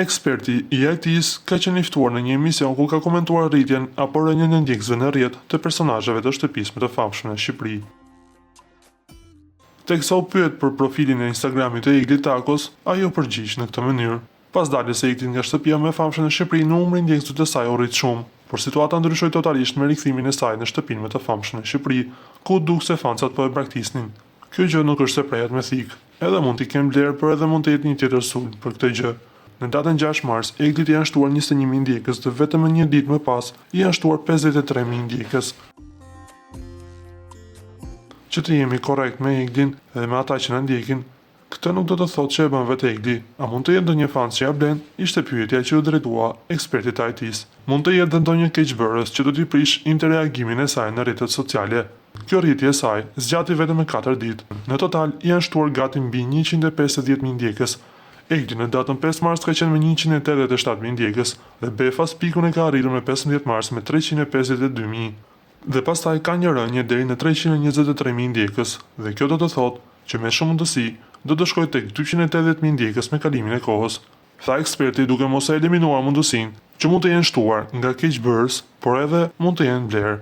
Eksperti i IT-s ka qenë i ftuar në një emision ku ka komentuar rritjen apo rënien e ndjekësve në rrjet të personazheve të shtëpisë më të famshëm në Shqipëri. Teksa u pyet për profilin e Instagramit të Eglit Takos, ai u përgjigj në këtë mënyrë. Pas daljes së Eglit nga shtëpia më e famshme në Shqipëri, numri i ndjekësve të saj u rrit shumë, por situata ndryshoi totalisht me rikthimin e saj në shtëpinë më të famshme në Shqipëri, ku dukse fancat po e braktisnin. Kjo gjë nuk është se prehet me thik. Edhe mund t'i kemë vlerë, por edhe mund të jetë një tjetër sulm për këtë gjë. Në datën 6 mars, Eglit janë shtuar 21.000 ndjekës dhe vetëm një ditë më pas janë shtuar 53.000 ndjekës. Që të jemi korrekt me Eglin dhe me ata që na ndjekin, këtë nuk do të thotë që e bën vetë Egli. A mund të jetë ndonjë fan që ja blen? Ishte pyetja që u drejtua ekspertit të IT-s. Mund të jetë ndonjë keqbërës që do t'i prish interreagimin e saj në rrjetet sociale. Kjo rritje e saj zgjati vetëm 4 ditë. Në total janë shtuar gati mbi 150.000 ndjekës. Egli në datën 5 mars ka qenë me 187.000 ndjekës dhe Befas pikun e ka arritur me 15 mars me 352.000. Dhe pastaj ka një rënje deri në 323.000 ndjekës dhe kjo do të thotë që me shumë mundësi do të shkojë tek 280.000 ndjekës me kalimin e kohës. Tha eksperti duke mos e eliminuar mundësinë që mund të jenë shtuar nga keqbërës, por edhe mund të jenë vlerë.